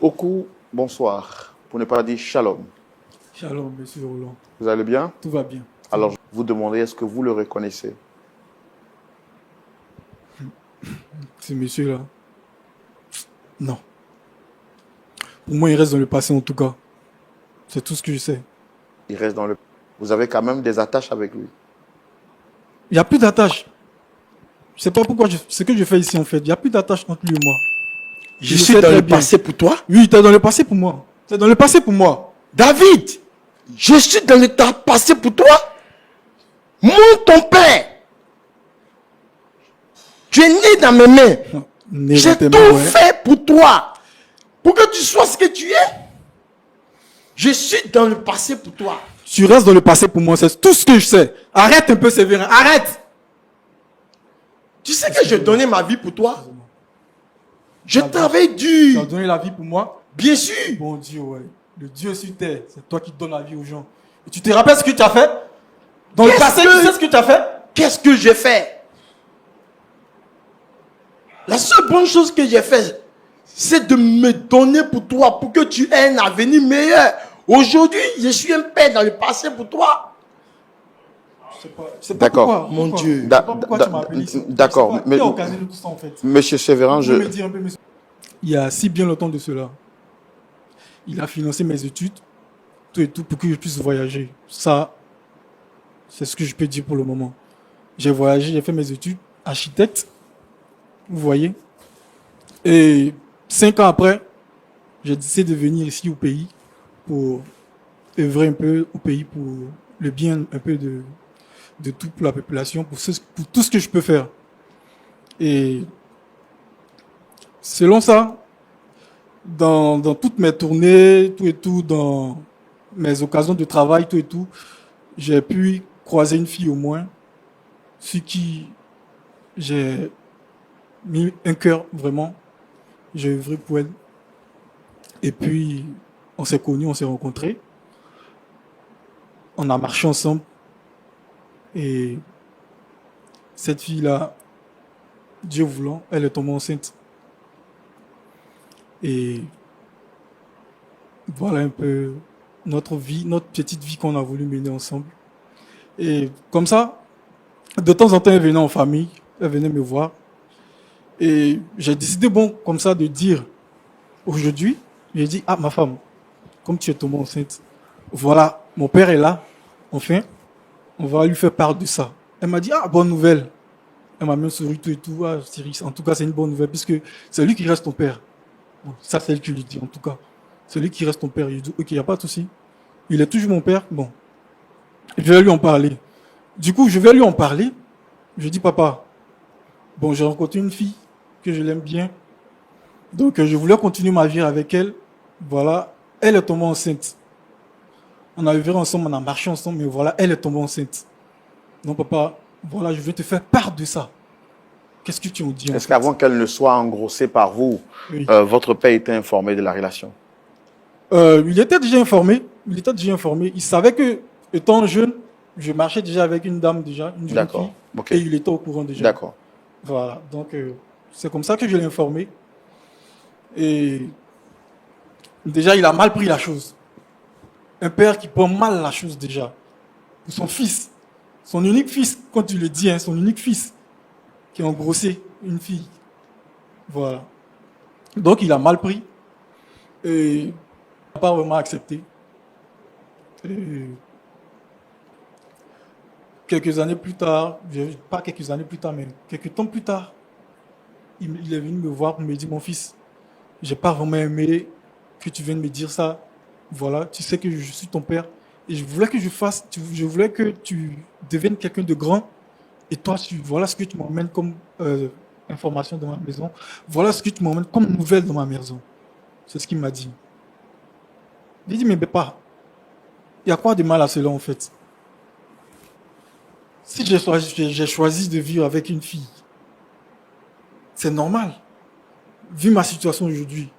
Beaucoup, bonsoir, pour ne pas dire shalom. Shalom, monsieur Roland. Vous allez bien? Tout va bien. Alors, je vous demandais, est-ce que vous le reconnaissez? Ce monsieur-là, non. Pour moi, il reste dans le passé en tout cas. C'est tout ce que je sais. Il reste dans le... Vous avez quand même des attaches avec lui. Il n'y a plus d'attache. Je ne sais pas pourquoi ce que je fais ici en fait. Il n'y a plus d'attache entre lui et moi. Je suis dans le passé pour toi. Oui, tu es dans le passé pour moi. C'est dans le passé pour moi. David, je suis dans le passé pour toi. Mon ton père. Tu es né dans mes mains. J'ai tout fait pour toi. Pour que tu sois ce que tu es. Je suis dans le passé pour toi. Tu restes dans le passé pour moi. C'est tout ce que je sais. Arrête un peu, Séverin. Arrête. Tu sais que j'ai donné ma vie pour toi. Je travaille dur. Tu as donné la vie pour moi? Bien sûr. Bon Dieu, ouais. Le Dieu sur terre, c'est toi qui donnes la vie aux gens. Et tu te rappelles ce que tu as fait? Dans le passé, tu sais ce que tu as fait? Qu'est-ce que j'ai fait? La seule bonne chose que j'ai fait, c'est de me donner pour toi, pour que tu aies un avenir meilleur. Aujourd'hui, je suis un père dans le passé pour toi. D'accord. Mon Dieu. D'accord. Qui a occasionné tout ça en fait? Monsieur Séverin, Je... me dire un peu, monsieur. Il y a si bien longtemps de cela, il a financé mes études, tout et tout, pour que je puisse voyager. Ça, c'est ce que je peux dire pour le moment. J'ai voyagé, j'ai fait mes études, architecte, vous voyez. Et 5 ans après, j'ai décidé de venir ici au pays pour œuvrer un peu au pays pour le bien un peu de tout pour la population, pour tout ce que je peux faire. Et selon ça, dans toutes mes tournées, tout et tout, dans mes occasions de travail, tout et tout, j'ai pu croiser une fille au moins, sur qui j'ai mis un cœur vraiment. J'ai œuvré pour elle. Et puis, on s'est connus, on s'est rencontrés. On a marché ensemble. Et cette fille-là, Dieu voulant, elle est tombée enceinte. Et voilà un peu notre vie, notre petite vie qu'on a voulu mener ensemble. Et comme ça, de temps en temps, elle venait en famille, elle venait me voir. Et j'ai décidé, bon, comme ça, de dire aujourd'hui, j'ai dit, ah, ma femme, comme tu es tombée enceinte, voilà, mon père est là, enfin, on va lui faire part de ça. Elle m'a dit, ah, bonne nouvelle. Elle m'a même souri tout et tout. Ah, Cyril, en tout cas, c'est une bonne nouvelle, puisque c'est lui qui reste ton père. Bon, ça, c'est elle qui lui dit, en tout cas. C'est lui qui reste ton père. Il dit, ok, il n'y a pas de souci. Il est toujours mon père. Bon, je vais lui en parler. Du coup, je vais lui en parler. Je dis, papa, bon, j'ai rencontré une fille que je l'aime bien. Donc, je voulais continuer ma vie avec elle. Voilà, elle est tombée enceinte. On a vécu ensemble, on a marché ensemble, mais voilà, elle est tombée enceinte. Donc, papa, voilà, je vais te faire part de ça. Qu'est-ce que tu en dis? est-ce qu'avant qu'elle ne soit engrossée par vous, oui. Votre père était informé de la relation? Il était déjà informé. Il savait que, étant jeune, je marchais déjà avec une dame déjà, une jeune fille. Okay. Et il était au courant déjà. D'accord. Voilà, donc c'est comme ça que je l'ai informé. Et déjà, il a mal pris la chose. Un père qui prend mal la chose déjà. Pour son fils, son unique fils, quand tu le dis, hein, son unique fils, qui a engrossé une fille. Voilà. Donc, il a mal pris. Et il n'a pas vraiment accepté. Et quelques années plus tard, pas quelques années plus tard, mais quelques temps plus tard, il est venu me voir pour me dire, mon fils, j'ai pas vraiment aimé que tu viennes me dire ça. Voilà, tu sais que je suis ton père. Et je voulais que je voulais que tu deviennes quelqu'un de grand. Et toi, voilà ce que tu m'emmènes comme information dans ma maison. Voilà ce que tu m'emmènes comme nouvelle dans ma maison. C'est ce qu'il m'a dit. Il dit, mais papa, il y a quoi de mal à cela en fait? Si j'ai choisi de vivre avec une fille, c'est normal. Vu ma situation aujourd'hui,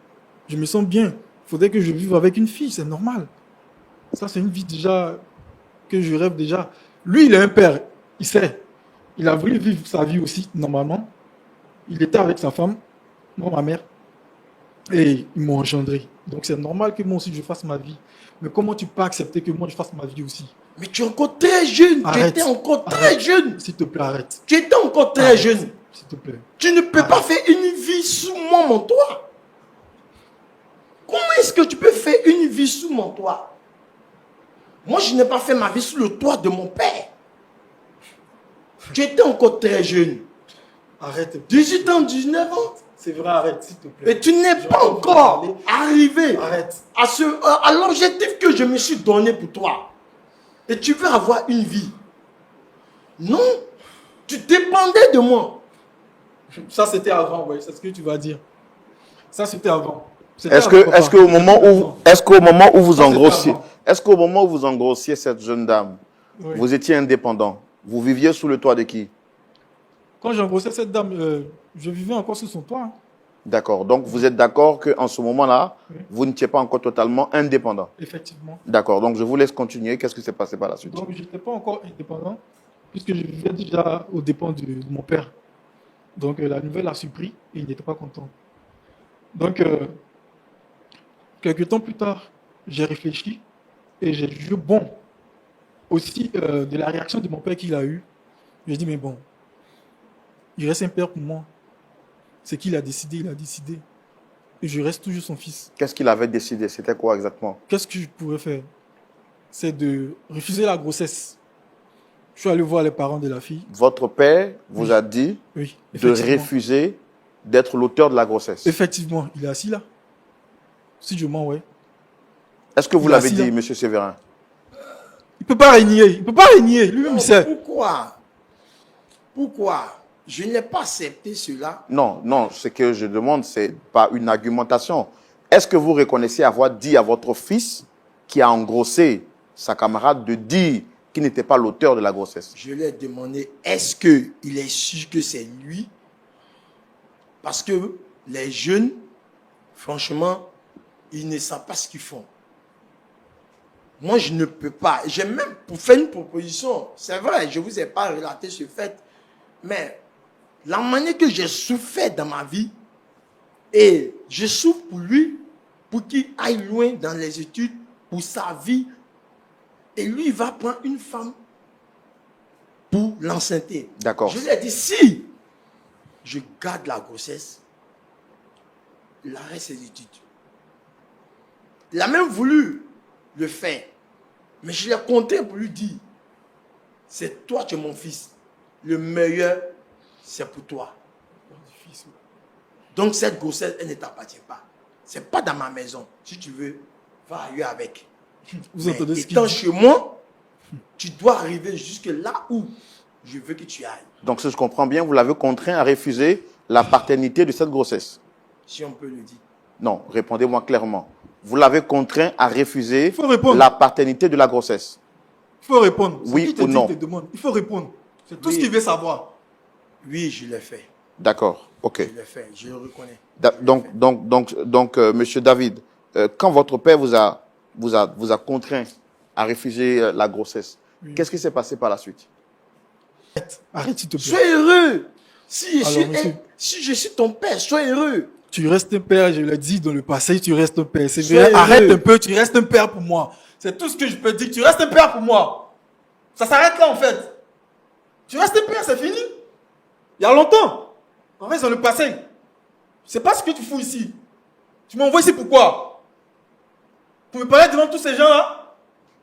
je me sens bien. Il faudrait que je vive avec une fille, c'est normal. Ça, c'est une vie déjà que je rêve déjà. Lui, il est un père, il sait. Il a voulu vivre sa vie aussi, normalement. Il était avec sa femme, moi, ma mère. Et ils m'ont engendré. Donc c'est normal que moi aussi je fasse ma vie. Mais comment tu peux accepter que moi je fasse ma vie aussi? Mais tu es encore très jeune. Arrête. Tu étais encore très Arrête. jeune. S'il te plaît, arrête. Tu étais encore très Arrête. jeune. S'il te plaît. Tu ne peux pas Arrête. faire une vie sous mon toit. Comment est-ce que tu peux faire une vie sous mon toit? Moi, je n'ai pas fait ma vie sous le toit de mon père. Tu étais encore très jeune. Arrête. 18 ans, 19 ans. C'est vrai, arrête, s'il te plaît. Et tu n'es Je pas vais encore parler. arrivé Arrête. à l'objectif que je me suis donné pour toi. Et tu veux avoir une vie. Non. Tu dépendais de moi. Ça c'était avant, ouais, c'est ce que tu vas dire. Ça c'était avant. Est-ce qu'au moment où vous Ça, c'était engrossiez, avant. est-ce qu'au moment où vous engrossiez cette jeune dame, Oui. vous étiez indépendant? Vous viviez sous le toit de qui? Quand j'embrassais cette dame, je vivais encore sous son toit. Hein. D'accord. Donc, vous êtes d'accord qu'en ce moment-là, Oui. vous n'étiez pas encore totalement indépendant? Effectivement. D'accord. Donc, je vous laisse continuer. Qu'est-ce qui s'est passé par la suite? Donc je n'étais pas encore indépendant, puisque je vivais déjà aux dépens de mon père. Donc la nouvelle a surpris et il n'était pas content. Donc quelques temps plus tard, j'ai réfléchi et j'ai jugé bon aussi de la réaction de mon père qu'il a eue. J'ai dit mais bon, il reste un père pour moi. C'est qu'il a décidé, il a décidé. Et je reste toujours son fils. Qu'est-ce qu'il avait décidé? C'était quoi exactement? Qu'est-ce que je pourrais faire? C'est de refuser la grossesse. Je suis allé voir les parents de la fille. Votre père vous a dit Oui, de effectivement. refuser d'être l'auteur de la grossesse. Effectivement, il est assis là. Si je mens, ouais. Est-ce que vous Il est l'avez assis dit, là. M. Séverin? Il peut pas régner. Il peut pas régner. Lui-même, il sait. Pourquoi? Pourquoi? Je n'ai pas accepté cela. Non, non, ce que je demande, c'est pas une argumentation. Est-ce que vous reconnaissez avoir dit à votre fils qui a engrossé sa camarade de dire qu'il n'était pas l'auteur de la grossesse? Je lui ai demandé, est-ce qu'il est sûr que c'est lui? Parce que les jeunes, franchement, ils ne savent pas ce qu'ils font. Moi, je ne peux pas. J'ai même fait une proposition. C'est vrai, je ne vous ai pas relaté ce fait. Mais la manière que j'ai souffert dans ma vie, et je souffre pour lui, pour qu'il aille loin dans les études, pour sa vie. Et lui, il va prendre une femme pour l'enceinte. D'accord. Je lui ai dit, si je garde la grossesse, il arrête ses études. Il a même voulu le faire. Mais je l'ai compté pour lui dire, c'est toi, tu es mon fils. Le meilleur, c'est pour toi. Donc cette grossesse, elle ne t'appartient pas. C'est pas dans ma maison. Si tu veux, va ailleurs avec. Vous Mais entendez ce qu'il étant dit? chez moi, tu dois arriver jusque là où je veux que tu ailles. Donc, si je comprends bien, vous l'avez contraint à refuser la paternité de cette grossesse. Si on peut le dire. Non, répondez-moi clairement. Vous l'avez contraint à refuser Il faut répondre. la paternité de la grossesse. Il faut répondre. C'est Oui qui te ou dit, non? il te demande. Il faut répondre. C'est tout Oui. ce qu'il veut savoir. Oui, je l'ai fait. D'accord, ok. Je l'ai fait. Je le reconnais. Monsieur David, quand votre père vous a contraint à refuser la grossesse, Oui. qu'est-ce qui s'est passé par la suite? Arrête, s'il te plaît. Sois heureux. Si Alors, monsieur. si je suis ton père, sois heureux. Tu restes un père, je l'ai dit dans le passé, tu restes un père. C'est Sois vrai, heureux. arrête un peu, tu restes un père pour moi. C'est tout ce que je peux dire, tu restes un père pour moi. Ça s'arrête là en fait. Tu restes un père, c'est fini. Il y a longtemps. On reste dans le passé. Je sais pas ce que tu fous ici. Tu m'envoies ici pourquoi? Pour me parler devant tous ces gens-là?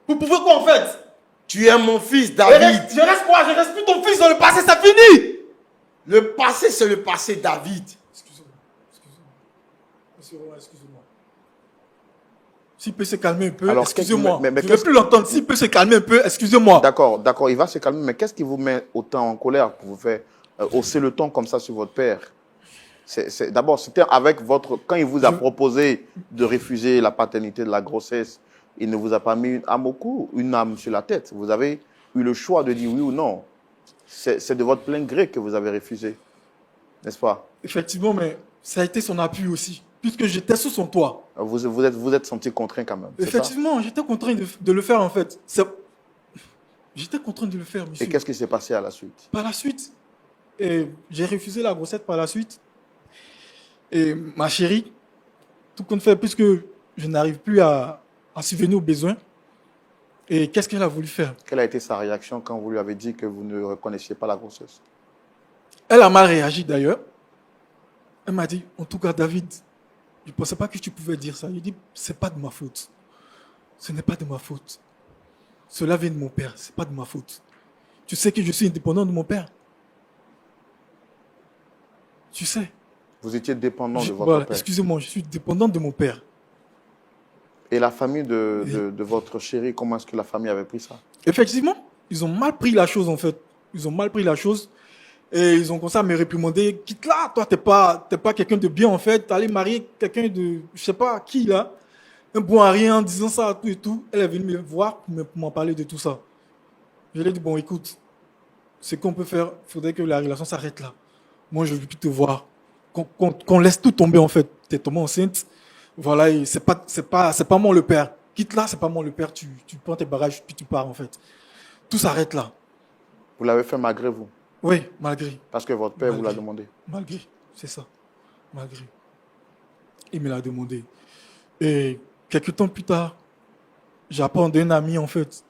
Pour prouver quoi en fait? Tu es mon fils, Je David. reste quoi? Je reste plus ton fils dans le passé, c'est fini. Le passé, c'est le passé, David. Excusez-moi. Excusez-moi. S'il peut se calmer un peu, Alors, excusez-moi. mais Je ne vais qu'est-ce- plus l'entendre. S'il peut se calmer un peu, excusez-moi. D'accord, il va se calmer, mais qu'est-ce qui vous met autant en colère pour vous faire hausser le ton comme ça sur votre père? D'abord, c'était avec quand il vous a proposé de refuser la paternité de la grossesse, il ne vous a pas mis une âme au cou, une âme sur la tête. Vous avez eu le choix de dire oui ou non. C'est de votre plein gré que vous avez refusé, n'est-ce pas? Effectivement, mais ça a été son appui aussi, puisque j'étais sous son toit. Vous êtes senti contraint quand même, c'est ça? Effectivement, j'étais contraint de le faire en fait. J'étais contraint de le faire, monsieur. Et qu'est-ce qui s'est passé à la suite? Par la suite, j'ai refusé la grossesse par la suite. Et ma chérie tout compte fait, puisque je n'arrive plus à subvenir aux besoins. Et qu'est-ce qu'elle a voulu faire? Quelle a été sa réaction quand vous lui avez dit que vous ne reconnaissiez pas la grossesse? Elle a mal réagi d'ailleurs. Elle m'a dit, en tout cas, David, je ne pensais pas que tu pouvais dire ça. Il dit, c'est pas de ma faute. Ce n'est pas de ma faute. Cela vient de mon père, c'est pas de ma faute. Tu sais que je suis indépendant de mon père. Tu sais. Vous étiez dépendant de votre Voilà, père. excusez-moi, je suis dépendant de mon père. Et la famille de votre chéri, comment est-ce que la famille avait pris ça? Effectivement, ils ont mal pris la chose en fait. Ils ont mal pris la chose et ils ont commencé à me réprimander. Quitte là, toi, t'es pas quelqu'un de bien en fait. T'es allé marier quelqu'un de, je sais pas qui là, un bon à rien en disant ça, tout et tout. Elle est venue me voir pour m'en parler de tout ça. Je lui ai dit, bon, écoute, ce qu'on peut faire, il faudrait que la relation s'arrête là. Moi, je veux plus te voir. Qu'on laisse tout tomber en fait. T'es tombée enceinte. Voilà, et c'est pas moi le père. Quitte là, c'est pas moi le père. Tu prends tes bagages puis tu pars en fait. Tout s'arrête là. Vous l'avez fait malgré vous? Oui, malgré. Parce que votre père vous l'a Malgré. demandé? Malgré, c'est ça. Malgré. Il me l'a demandé. Et quelques temps plus tard, j'apprends d'un ami en fait.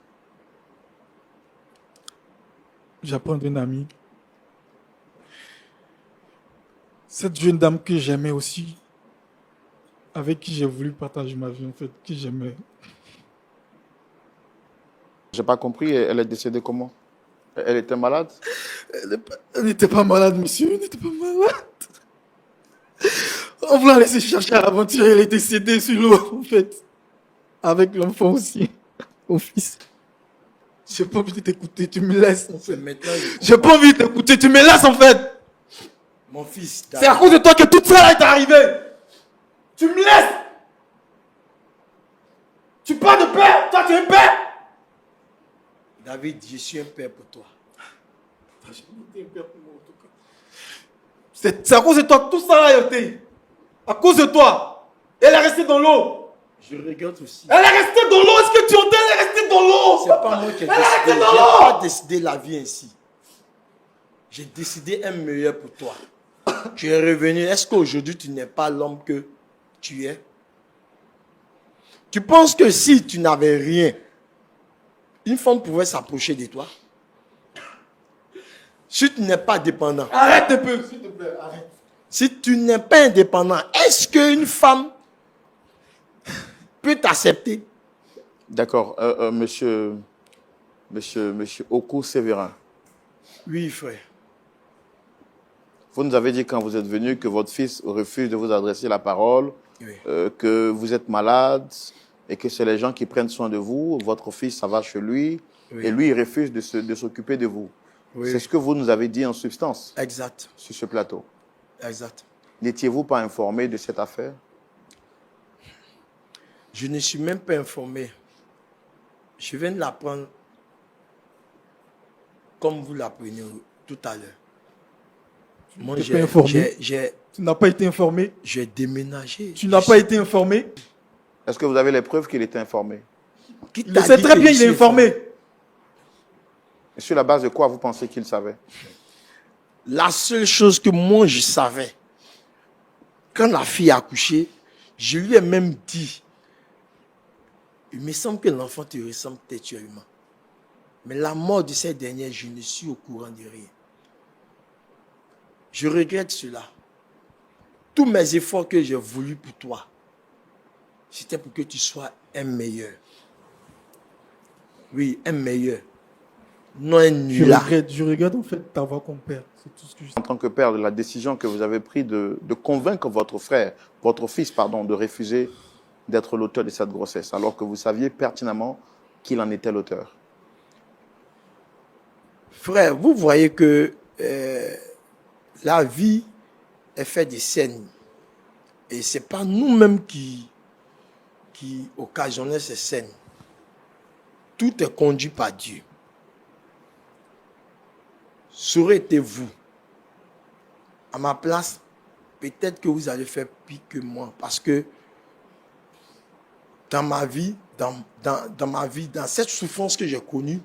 J'apprends d'un ami. Cette jeune dame que j'aimais aussi, avec qui j'ai voulu partager ma vie en fait, que j'aimais. J'ai pas compris, elle est décédée comment? Elle était malade? Elle n'était pas malade, monsieur, elle n'était pas malade. On voulait laisser chercher à l'aventure, elle est décédée sur l'eau en fait. Avec l'enfant aussi, mon fils. J'ai pas envie de t'écouter, tu me laisses en fait. Maintenant, J'ai pas envie de t'écouter, tu me laisses en fait. mon fils, C'est à cause de toi que tout ça est arrivé. Tu me laisses. Tu parles de père, toi tu es père. David, je suis un père pour toi. C'est à cause de toi que tout ça a été. À cause de toi. Elle est restée dans l'eau. Je regrette aussi. Elle est restée dans l'eau. Est-ce que tu entends? Elle est restée dans l'eau. C'est pas moi qui ai Elle est décidé. restée Je dans n'ai l'eau. pas décidé la vie ainsi. J'ai décidé un meilleur pour toi. Tu es revenu. Est-ce qu'aujourd'hui, tu n'es pas l'homme que tu es? Tu penses que si tu n'avais rien, une femme pouvait s'approcher de toi? Si tu n'es pas dépendant, Arrête un peu, s'il te plaît, arrête. si tu n'es pas indépendant, est-ce qu'une femme peut t'accepter? D'accord. Monsieur Oku Sévérin, Oui, frère. vous nous avez dit quand vous êtes venu que votre fils refuse de vous adresser la parole, Oui. que vous êtes malade et que c'est les gens qui prennent soin de vous. Votre fils, ça va chez lui Oui. et lui, il refuse de s'occuper de vous. Oui. C'est ce que vous nous avez dit en substance Exact. sur ce plateau. Exact. N'étiez-vous pas informé de cette affaire? Je ne suis même pas informé. Je viens de l'apprendre comme vous l'apprenez tout à l'heure. Moi, t'es pas informé? Tu n'as pas été informé? j'ai déménagé. Tu n'as pas été informé? Est-ce que vous avez les preuves qu'il était informé? Qui Il t'a le sait dit très que bien, je il est suis informé. Et sur la base de quoi vous pensez qu'il savait? La seule chose que moi je savais, quand la fille a accouché, je lui ai même dit, il me semble que l'enfant te ressemble têtuellement. Mais la mort de cette dernière, je ne suis au courant de rien. Je regrette cela. Tous mes efforts que j'ai voulu pour toi, c'était pour que tu sois un meilleur. Oui, un meilleur. Non un nulard. Je regrette en fait ta voix comme père. C'est tout ce que je sais. En tant que père, de la décision que vous avez prise de convaincre votre fils, de refuser d'être l'auteur de cette grossesse, alors que vous saviez pertinemment qu'il en était l'auteur. Frère, vous voyez que la vie est faite de scènes. Et ce n'est pas nous-mêmes qui occasionnons ces scènes. Tout est conduit par Dieu. Ça aurait été vous. À ma place, peut-être que vous allez faire pire que moi. Parce que dans ma vie, dans cette souffrance que j'ai connue,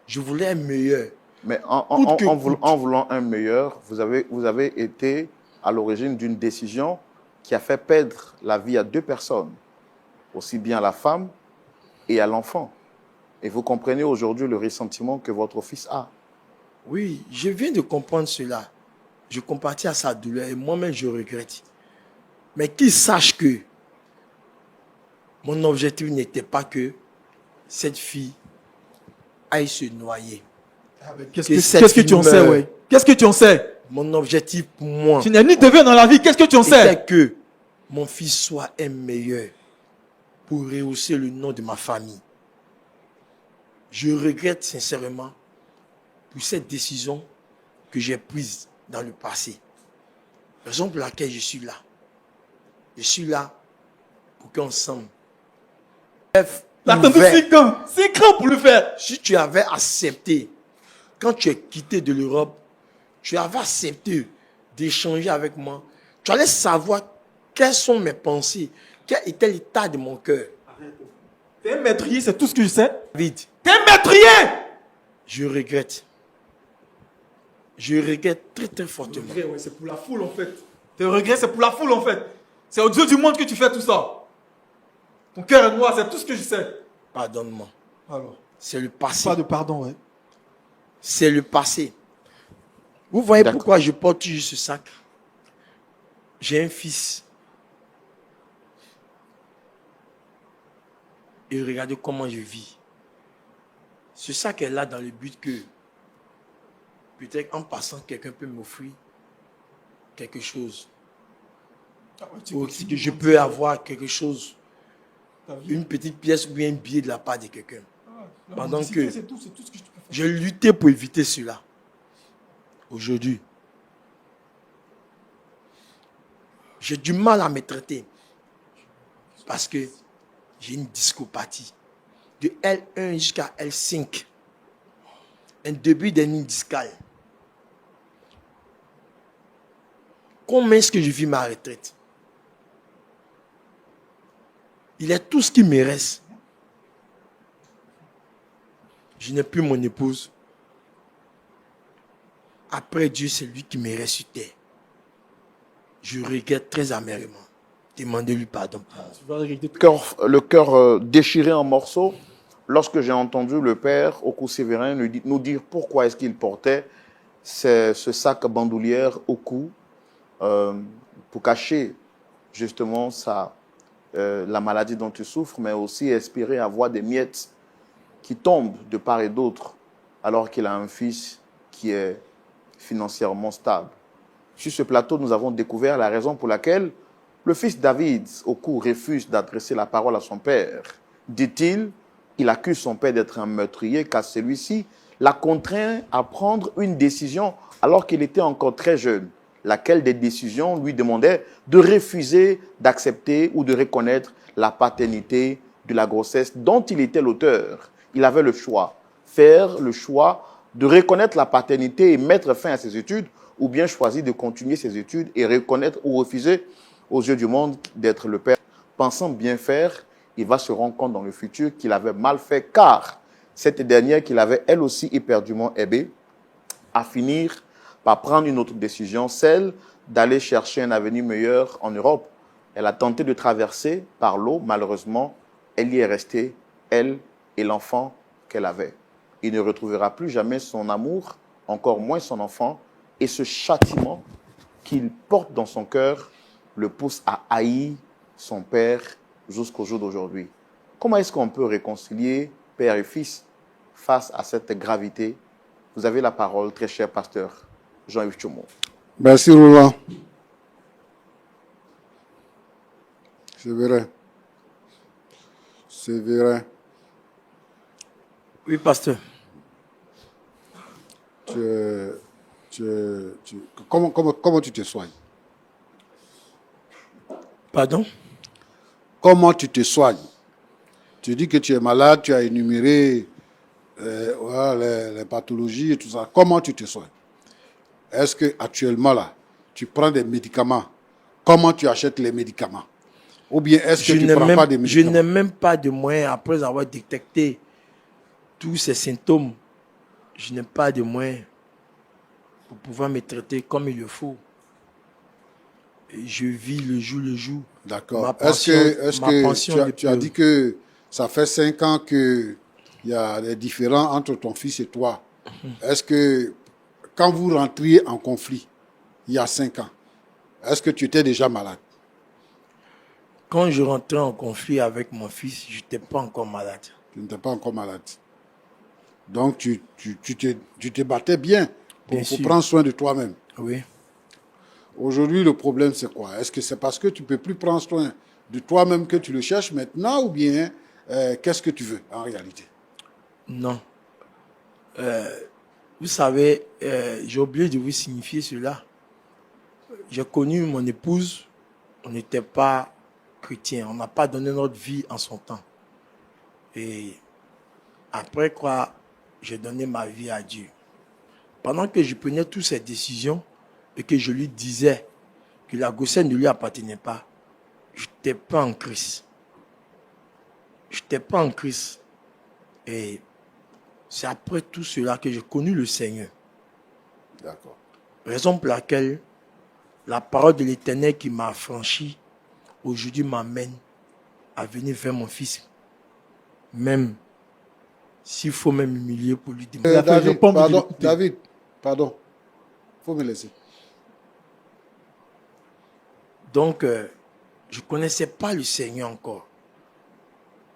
je voulais un meilleur. Mais en voulant un meilleur, vous avez été à l'origine d'une décision qui a fait perdre la vie à 2 personnes, aussi bien à la femme et à l'enfant. Et vous comprenez aujourd'hui le ressentiment que votre fils a. Oui, je viens de comprendre cela. Je compatis à sa douleur et moi-même je regrette. Mais qu'il sache que mon objectif n'était pas que cette fille aille se noyer. Qu'est-ce que tu en sais, ouais? Qu'est-ce que tu en sais? Mon objectif pour moi, Tu n'as ni devoir dans la vie, qu'est-ce que tu en sais? était que mon fils soit un meilleur pour rehausser le nom de ma famille. Je regrette sincèrement pour cette décision que j'ai prise dans le passé. Raison pour laquelle je suis là. Je suis là pour qu'ensemble. Attends, 5 ans pour le faire. Si tu avais accepté, quand tu es quitté de l'Europe, tu avais accepté d'échanger avec moi, tu allais savoir quelles sont mes pensées, quel était l'état de mon cœur. T'es un maîtrier, c'est tout ce que je sais. David, T'es un maîtrier! je regrette. Je regrette très très fortement. Ouais, c'est pour la foule en fait. Tes regrets, c'est pour la foule en fait. C'est au Dieu du monde que tu fais tout ça. Ton cœur est noir, c'est tout ce que je sais. Pardonne-moi. Alors, C'est le passé. pas de pardon, ouais. C'est le passé. Vous voyez D'accord. pourquoi je porte toujours ce sac? J'ai un fils. Et regardez comment je vis. Ce sac est là dans le but que peut-être en passant, quelqu'un peut m'offrir quelque chose. Ou que je peux avoir quelque chose, une petite pièce ou bien un billet de la part de quelqu'un. Pendant que C'est tout ce que je peux faire. j'ai lutté pour éviter cela. Aujourd'hui, j'ai du mal à me traiter parce que j'ai une discopathie de L1 jusqu'à L5, un début d'hernie discale. Comment est-ce que je vis ma retraite? Il est tout ce qui me reste. Je n'ai plus mon épouse. Après Dieu, c'est lui qui me reste sur terre. Je regrette très amèrement. Demandez-lui pardon pour moi. Tu vas regretter tout. Le cœur déchiré en morceaux, lorsque j'ai entendu le père Oku Sévérin nous dire pourquoi est-ce qu'il portait ce sac bandoulière au cou pour cacher justement la maladie dont tu souffres, mais aussi espérer avoir des miettes qui tombent de part et d'autre alors qu'il a un fils qui est financièrement stable. Sur ce plateau, nous avons découvert la raison pour laquelle le fils David, Oku, refuse d'adresser la parole à son père. Dit-il, il accuse son père d'être un meurtrier car celui-ci l'a contraint à prendre une décision alors qu'il était encore très jeune, laquelle des décisions lui demandait de refuser d'accepter ou de reconnaître la paternité de la grossesse dont il était l'auteur. Il avait le choix, faire le choix de reconnaître la paternité et mettre fin à ses études, ou bien choisir de continuer ses études et reconnaître ou refuser aux yeux du monde d'être le père. Pensant bien faire, il va se rendre compte dans le futur qu'il avait mal fait, car cette dernière qu'il avait elle aussi éperdument aimée, à finir par prendre une autre décision, celle d'aller chercher un avenir meilleur en Europe. Elle a tenté de traverser par l'eau, malheureusement, elle y est restée, elle et l'enfant qu'elle avait. Il ne retrouvera plus jamais son amour, encore moins son enfant, et ce châtiment qu'il porte dans son cœur le pousse à haïr son père jusqu'au jour d'aujourd'hui. Comment est-ce qu'on peut réconcilier père et fils face à cette gravité? Vous avez la parole, très cher pasteur Jean-Yves Tchomo. Merci Roland. C'est vrai. C'est vrai. Oui, pasteur. Comment tu te soignes? Pardon? Comment tu te soignes? Tu dis que tu es malade, tu as énuméré voilà, les pathologies et tout ça. Comment tu te soignes? Est-ce qu'actuellement, là, tu prends des médicaments? Comment tu achètes les médicaments? Ou bien est-ce que tu ne prends pas des Je médicaments? n'ai même pas de moyens, après avoir détecté tous ces symptômes, je n'ai pas de moyens pour pouvoir me traiter comme il le faut. je vis le jour. D'accord. Ma Est-ce ma que pension tu as dit que ça fait 5 ans qu'il y a des différends entre ton fils et toi? Est-ce que quand vous rentriez en conflit, il y a 5 ans, est-ce que tu étais déjà malade? Quand je rentrais en conflit avec mon fils, je n'étais pas encore malade. Tu n'étais pas encore malade. Donc tu te battais bien Bien pour sûr. prendre soin de toi-même. Oui. Aujourd'hui, le problème, c'est quoi? Est-ce que c'est parce que tu ne peux plus prendre soin de toi-même que tu le cherches maintenant ou bien qu'est-ce que tu veux en réalité? Non. Vous savez, j'ai oublié de vous signifier cela. J'ai connu mon épouse, on n'était pas chrétien, on n'a pas donné notre vie en son temps. Et après quoi, j'ai donné ma vie à Dieu. Pendant que je prenais toutes ces décisions et que je lui disais que la grossesse ne lui appartenait pas, je n'étais pas en Christ. Je n'étais pas en Christ. Et c'est après tout cela que j'ai connu le Seigneur. D'accord. Raison pour laquelle la parole de l'Éternel qui m'a affranchi aujourd'hui m'amène à venir vers mon fils. Même s'il faut même humilier pour lui demander. Il a fait, j'ai pas envie de l'écouter. David, pardon. Faut me laisser. Donc, je ne connaissais pas le Seigneur encore.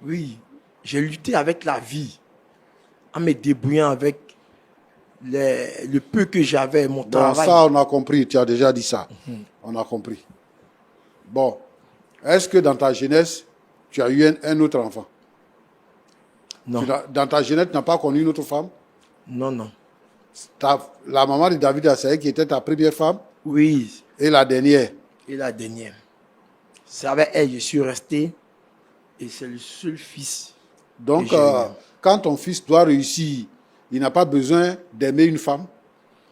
Oui, j'ai lutté avec la vie, en me débrouillant avec le peu que j'avais, mon Bon, travail. ça, on a compris. Tu as déjà dit ça. On a compris. Bon. Est-ce que dans ta jeunesse, tu as eu un autre enfant? Non, Dans ta jeunesse, tu n'as pas connu une autre femme? non. La maman de David Assaï, qui était ta première femme, Oui, et la dernière. et la dernière. C'est avec elle que je suis resté. Et c'est le seul fils. Donc, que j'ai eu. quand ton fils doit réussir, il n'a pas besoin d'aimer une femme.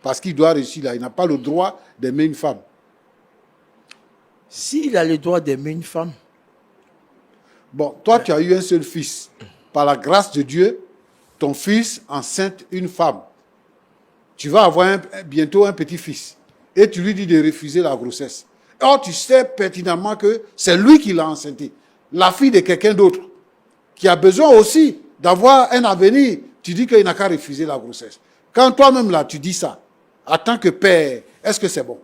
Parce qu'il doit réussir là. Il n'a pas le droit d'aimer une femme. S'il a le droit d'aimer une femme, Bon, toi, tu as eu un seul fils. Par la grâce de Dieu, ton fils enceinte une femme. Tu vas avoir bientôt un petit-fils. Et tu lui dis de refuser la grossesse. Or, tu sais pertinemment que c'est lui qui l'a enceinté. La fille de quelqu'un d'autre. Qui a besoin aussi d'avoir un avenir. Tu dis qu'il n'a qu'à refuser la grossesse. Quand toi-même là, tu dis ça, en tant que père, est-ce que c'est bon?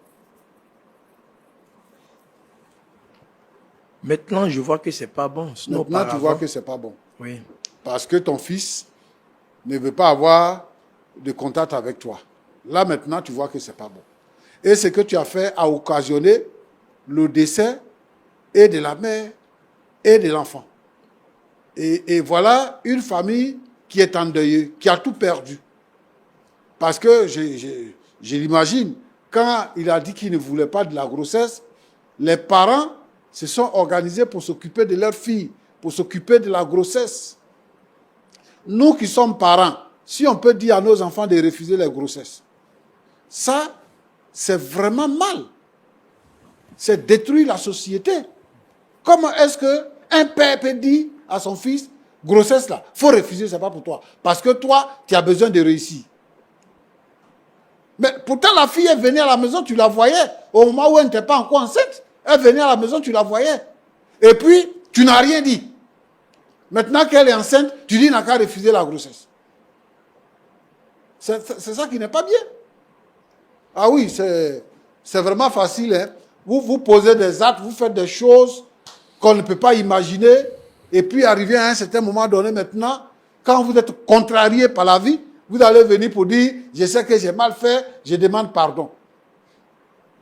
maintenant je vois que c'est pas bon. Sinon, Maintenant, tu auparavant, vois que c'est pas bon. oui. Parce que ton fils ne veut pas avoir de contact avec toi. Là, maintenant, tu vois que c'est pas bon. Et ce que tu as fait a occasionné le décès et de la mère et de l'enfant. Et voilà une famille qui est endeuillée, qui a tout perdu. Parce que, je l'imagine, quand il a dit qu'il ne voulait pas de la grossesse, les parents se sont organisés pour s'occuper de leur fille, pour s'occuper de la grossesse. Nous qui sommes parents, si on peut dire à nos enfants de refuser les grossesses, ça, c'est vraiment mal. C'est détruire la société. Comment est-ce qu'un père peut dire à son fils, grossesse là, il faut refuser, c'est pas pour toi. Parce que toi, tu as besoin de réussir. Mais pourtant, la fille, elle venait à la maison, tu la voyais. Au moment où elle n'était pas encore enceinte, elle venait à la maison, tu la voyais. Et puis, tu n'as rien dit. Maintenant qu'elle est enceinte, tu dis, il n'a qu'à refuser la grossesse. C'est ça qui n'est pas bien. Ah oui, c'est vraiment facile. Hein? Vous posez des actes, vous faites des choses qu'on ne peut pas imaginer. Et puis, arrivé à un certain moment donné maintenant, quand vous êtes contrarié par la vie, vous allez venir pour dire, je sais que j'ai mal fait, je demande pardon.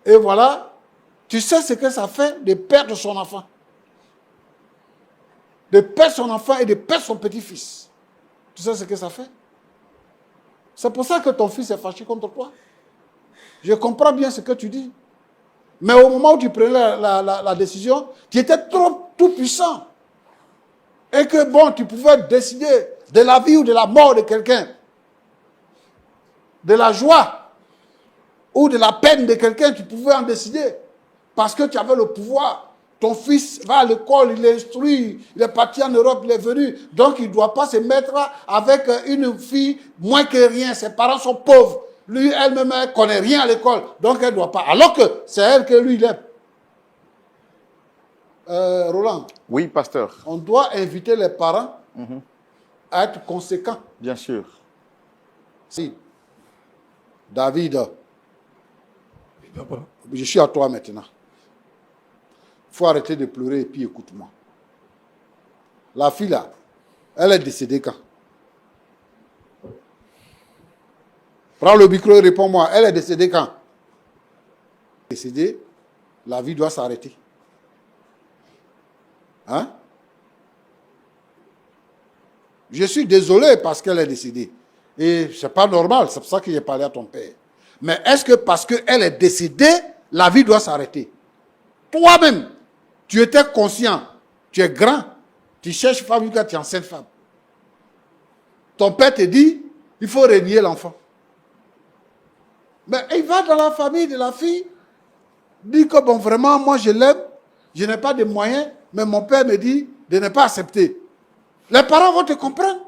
Et voilà, tu sais ce que ça fait de perdre son enfant. De perdre son enfant et de perdre son petit-fils. Tu sais ce que ça fait? C'est pour ça que ton fils est fâché contre toi. Je comprends bien ce que tu dis. Mais au moment où tu prenais la décision, tu étais trop tout puissant. Et que bon, tu pouvais décider de la vie ou de la mort de quelqu'un. De la joie ou de la peine de quelqu'un, tu pouvais en décider. Parce que tu avais le pouvoir. Ton fils va à l'école, il est instruit, il est parti en Europe, il est venu. Donc il ne doit pas se mettre avec une fille moins que rien. Ses parents sont pauvres. Lui, elle-même, elle ne connaît rien à l'école. Donc elle ne doit pas. Alors que c'est elle que lui, il aime. Roland, Oui, pasteur. on doit inviter les parents à être conséquents. Bien sûr. Si. David, Papa. je suis à toi maintenant. Il faut arrêter de pleurer et puis écoute-moi. La fille là, elle est décédée quand? Prends le micro et réponds-moi. Elle est décédée quand? Décédée, la vie doit s'arrêter. Hein? Je suis désolé parce qu'elle est décédée. Et ce n'est pas normal, c'est pour ça que j'ai parlé à ton père. Mais est-ce que parce qu'elle est décédée, la vie doit s'arrêter? Toi-même, tu étais conscient, tu es grand, tu cherches femme, tu es enceinte femme. Ton père te dit, il faut renier l'enfant. Mais il va dans la famille de la fille, dit que bon, vraiment, moi je l'aime, je n'ai pas de moyens, mais mon père me dit de ne pas accepter. Les parents vont te comprendre.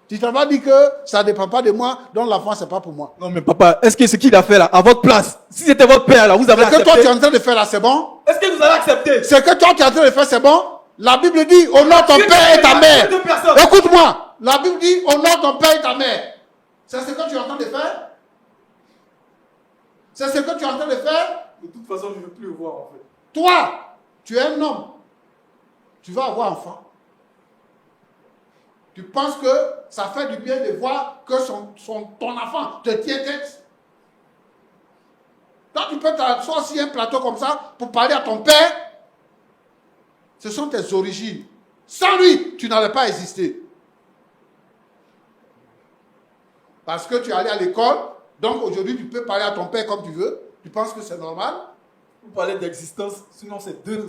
Tu t'en vas dire que ça ne dépend pas de moi, donc l'enfant, ce n'est pas pour moi. Non, mais papa, est-ce que ce qu'il a fait là, à votre place, si c'était votre père là, vous avez Ce que accepté? toi tu es en train de faire là, c'est bon? Est-ce que vous allez accepter? Ce que toi tu es en train de faire, c'est bon? La Bible dit, honore ton père et ta mère. Deux personnes. Écoute-moi, la Bible dit, honore ton père et ta mère. C'est ce que tu es en train de faire? C'est ce que tu es en train de faire? De toute façon, je ne veux plus le voir en fait. Toi, tu es un homme. Tu vas avoir enfant. Tu penses que ça fait du bien de voir que ton enfant te tient tête. Toi, tu peux t'asseoir sur un plateau comme ça pour parler à ton père. Ce sont tes origines. Sans lui, tu n'allais pas exister. Parce que tu es allé à l'école, donc aujourd'hui, tu peux parler à ton père comme tu veux. Tu penses que c'est normal? Vous parlez d'existence, sinon c'est deux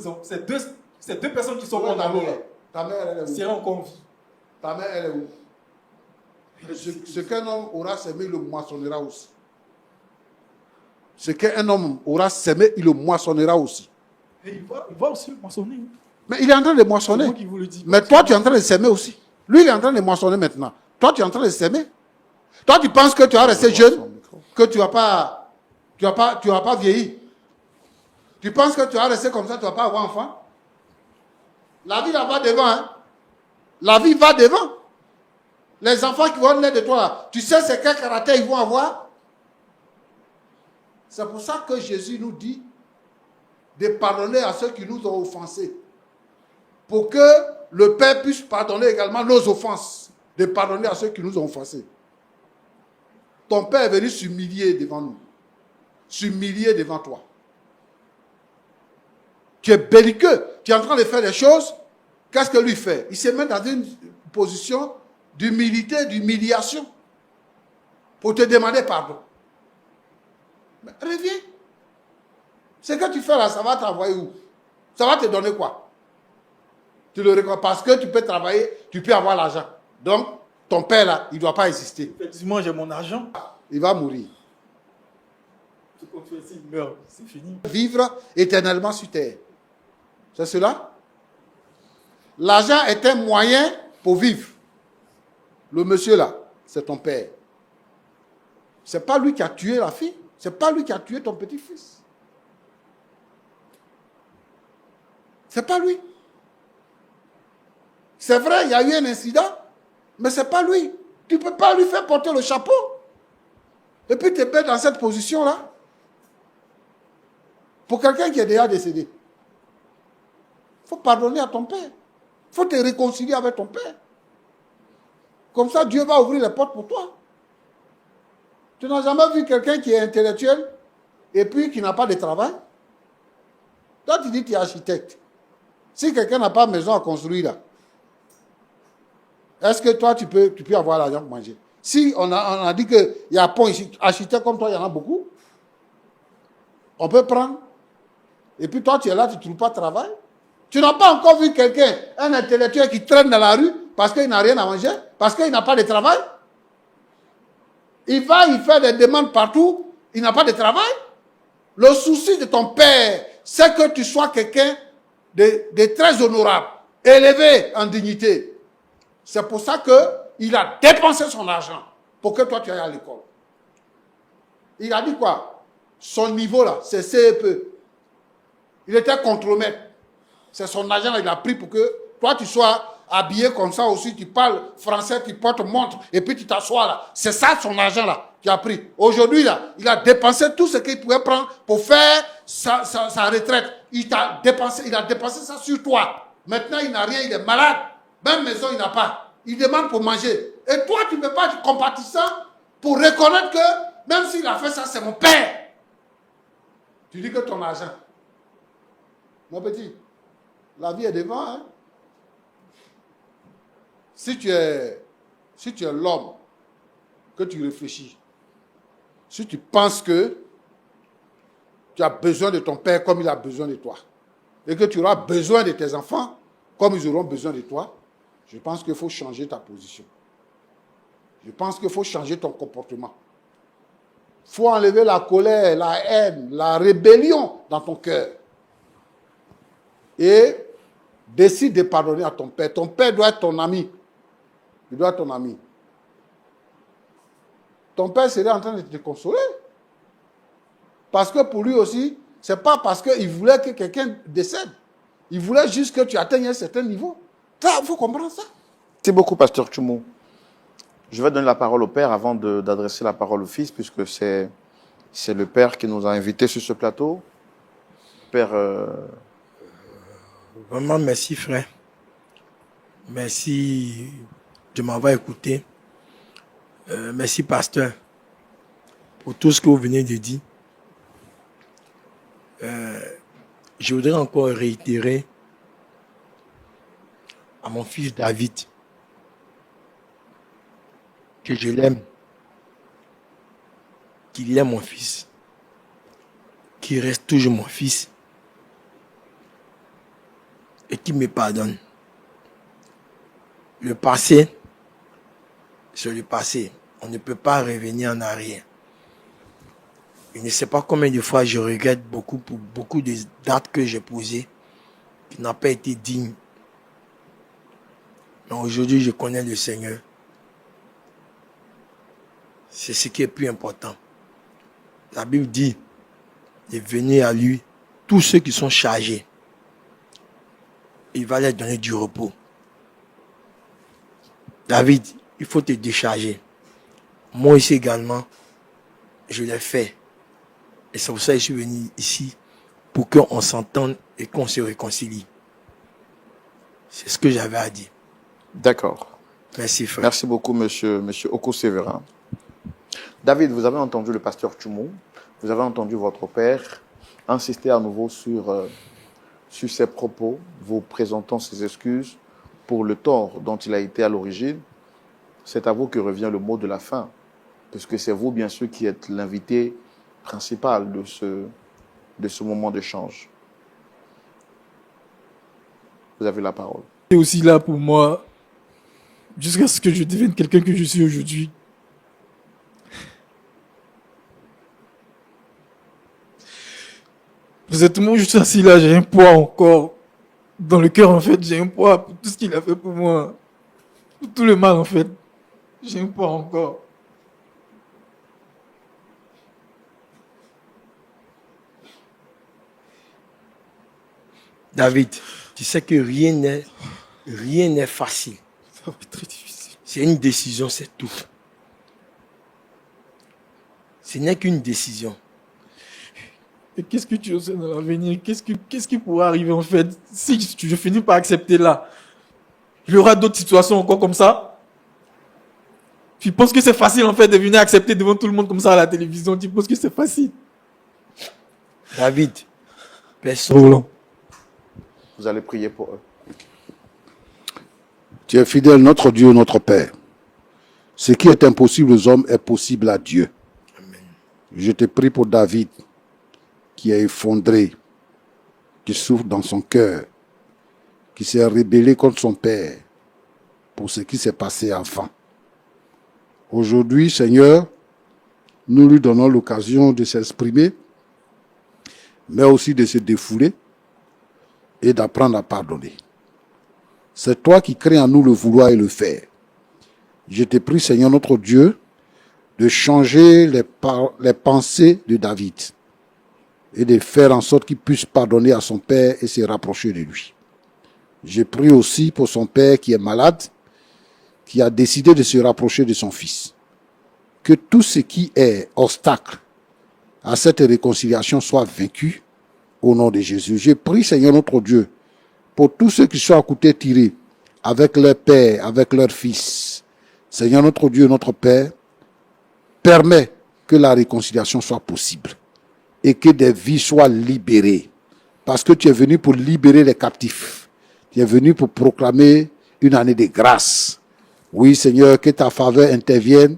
personnes qui sont mortes Ta dans l'eau. mère, ta mère, elle est où? C'est encore en vie. Ta mère, elle est où? Ce qu'un homme aura semé, il le moissonnera aussi. Ce qu'un homme aura semé, il le moissonnera aussi. Et il va aussi le moissonner. Mais il est en train de C'est moissonner. moi qui vous le dis. Mais toi, tu es en train de s'aimer aussi. Lui, il est en train de moissonner maintenant. Toi, tu es en train de s'aimer. Toi, tu penses que tu vas rester jeune, que tu vas pas vieillir. Tu penses que tu vas rester comme ça, tu ne vas pas avoir enfant. La vie, là, va devant. Hein? La vie va devant. Les enfants qui vont naître de toi, là, tu sais c'est quel caractère ils vont avoir? C'est pour ça que Jésus nous dit de pardonner à ceux qui nous ont offensés. Pour que le Père puisse pardonner également nos offenses. De pardonner à ceux qui nous ont offensés. Ton Père est venu s'humilier devant nous. S'humilier devant toi. Tu es belliqueux. Tu es en train de faire des choses. Qu'est-ce que lui fait? Il se met dans une position d'humilité, d'humiliation. Pour te demander pardon. Mais reviens. Ce que tu fais là, ça va t'envoyer où? Ça va te donner quoi? Tu le reconnais parce que tu peux travailler, tu peux avoir l'argent. Donc, ton père là, il ne doit pas exister. Effectivement, j'ai mon argent. Il va mourir. Ce qu'on fait ici, il meurt. C'est fini. Vivre éternellement sur terre. C'est cela? L'argent est un moyen pour vivre. Le monsieur là, c'est ton père. Ce n'est pas lui qui a tué la fille. Ce n'est pas lui qui a tué ton petit-fils. Ce n'est pas lui. C'est vrai, il y a eu un incident, mais ce n'est pas lui. Tu ne peux pas lui faire porter le chapeau. Et puis tu te mets dans cette position-là. Pour quelqu'un qui est déjà décédé. Il faut pardonner à ton père. Il faut te réconcilier avec ton père. Comme ça, Dieu va ouvrir les portes pour toi. Tu n'as jamais vu quelqu'un qui est intellectuel et puis qui n'a pas de travail? Toi, tu dis que tu es architecte. Si quelqu'un n'a pas de maison à construire là, est-ce que toi, tu peux avoir l'argent pour manger? Si on a dit qu'il y a un pont ici, architecte comme toi, il y en a beaucoup. On peut prendre. Et puis toi, tu es là, tu ne trouves pas de travail. Tu n'as pas encore vu quelqu'un, un intellectuel qui traîne dans la rue parce qu'il n'a rien à manger, parce qu'il n'a pas de travail. Il fait des demandes partout, il n'a pas de travail. Le souci de ton père, c'est que tu sois quelqu'un de très honorable, élevé en dignité. C'est pour ça qu'il a dépensé son argent pour que toi tu ailles à l'école. Il a dit quoi? Son niveau là, c'est CEP. Il était contremaître. C'est son argent, il a pris pour que toi, tu sois habillé comme ça aussi, tu parles français, tu portes montre, et puis tu t'assois là. C'est ça son argent là, tu as pris. Aujourd'hui, là, il a dépensé tout ce qu'il pouvait prendre pour faire sa retraite. Il a dépensé ça sur toi. Maintenant, il n'a rien, il est malade. Même maison, il n'a pas. Il demande pour manger. Et toi, tu ne peux pas être compatissant pour reconnaître que même s'il a fait ça, c'est mon père. Tu dis que ton argent. Mon petit, la vie est devant. Hein? Si tu es l'homme, que tu réfléchis, si tu penses que tu as besoin de ton père comme il a besoin de toi, et que tu auras besoin de tes enfants comme ils auront besoin de toi, je pense qu'il faut changer ta position. Je pense qu'il faut changer ton comportement. Il faut enlever la colère, la haine, la rébellion dans ton cœur. Et décide de pardonner à ton père. Ton père doit être ton ami. Il doit être ton ami. Ton père serait en train de te consoler. Parce que pour lui aussi, ce n'est pas parce qu'il voulait que quelqu'un décède. Il voulait juste que tu atteignes un certain niveau. Ça, il faut comprendre ça. Merci beaucoup, Pasteur Tchoumou. Je vais donner la parole au Père avant d'adresser la parole au Fils, puisque c'est le Père qui nous a invités sur ce plateau. Père... Vraiment, merci, frère. Merci de m'avoir écouté. Merci, pasteur, pour tout ce que vous venez de dire. Je voudrais encore réitérer à mon fils David que je l'aime, qu'il est mon fils, qu'il reste toujours mon fils et qu'il me pardonne. Le passé, c'est le passé. On ne peut pas revenir en arrière. Je ne sais pas combien de fois je regrette beaucoup pour beaucoup de dates que j'ai posées qui n'ont pas été dignes. Mais aujourd'hui, je connais le Seigneur. C'est ce qui est plus important. La Bible dit de venir à lui tous ceux qui sont chargés. Il va leur donner du repos. David, il faut te décharger. Moi aussi également, je l'ai fait. Et c'est pour ça que je suis venu ici, pour qu'on s'entende et qu'on se réconcilie. C'est ce que j'avais à dire. D'accord. Merci, frère. Merci beaucoup, monsieur Oko Séverin. David, vous avez entendu le pasteur Tchoumou, vous avez entendu votre père insister à nouveau sur ses propos, vous présentant ses excuses pour le tort dont il a été à l'origine. C'est à vous que revient le mot de la fin, puisque c'est vous, bien sûr, qui êtes l'invité principal de ce moment d'échange. Vous avez la parole. Et aussi là pour moi, jusqu'à ce que je devienne quelqu'un que je suis aujourd'hui. Présentement, je suis assis là, j'ai un poids encore dans le cœur, en fait. J'ai un poids pour tout ce qu'il a fait pour moi. Pour tout le mal, en fait. J'ai un poids encore. David, tu sais que rien n'est facile. Ça va être très difficile. C'est une décision, c'est tout. Ce n'est qu'une décision. Et qu'est-ce que tu sais dans l'avenir? Qu'est-ce qui pourra arriver en fait? Si je finis par accepter là, il y aura d'autres situations encore comme ça? Tu penses que c'est facile en fait de venir accepter devant tout le monde comme ça à la télévision? Tu penses que c'est facile? David, personne. Vous allez prier pour eux. Tu es fidèle, notre Dieu, notre Père. Ce qui est impossible aux hommes est possible à Dieu. Amen. Je te prie pour David, qui est effondré, qui souffre dans son cœur, qui s'est rébellé contre son père pour ce qui s'est passé enfant. Aujourd'hui, Seigneur, nous lui donnons l'occasion de s'exprimer, mais aussi de se défouler et d'apprendre à pardonner. C'est toi qui crées en nous le vouloir et le faire. Je te prie, Seigneur notre Dieu, de changer les pensées de David et de faire en sorte qu'il puisse pardonner à son père et se rapprocher de lui. Je prie aussi pour son père qui est malade, qui a décidé de se rapprocher de son fils. Que tout ce qui est obstacle à cette réconciliation soit vaincu au nom de Jésus. Je prie, Seigneur notre Dieu, pour tous ceux qui sont à côté tirés avec leur père, avec leur fils. Seigneur notre Dieu, notre Père, permets que la réconciliation soit possible et que des vies soient libérées. Parce que tu es venu pour libérer les captifs. Tu es venu pour proclamer une année de grâce. Oui, Seigneur, que ta faveur intervienne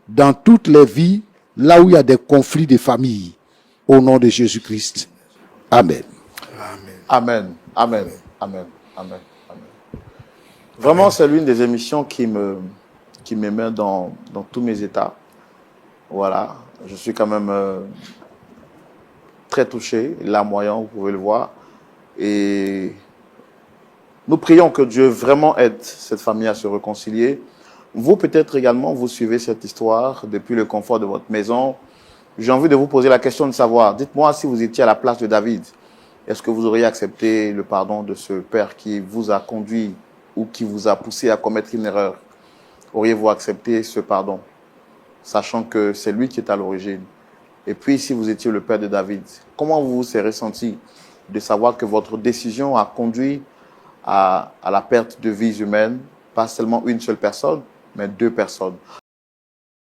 dans toutes les vies, là où il y a des conflits de famille. Au nom de Jésus-Christ. Amen. Amen. Amen. Amen. Amen. Amen. Vraiment, c'est l'une des émissions qui me met dans tous mes états. Voilà. Je suis quand même très touché, larmoyant, vous pouvez le voir. Et nous prions que Dieu vraiment aide cette famille à se réconcilier. Vous, peut-être également, vous suivez cette histoire depuis le confort de votre maison. J'ai envie de vous poser la question de savoir, dites-moi si vous étiez à la place de David, est-ce que vous auriez accepté le pardon de ce père qui vous a conduit ou qui vous a poussé à commettre une erreur? Auriez-vous accepté ce pardon, sachant que c'est lui qui est à l'origine? Et puis, si vous étiez le père de David, comment vous vous serez senti de savoir que votre décision a conduit à la perte de vies humaines, pas seulement une seule personne, mais deux personnes?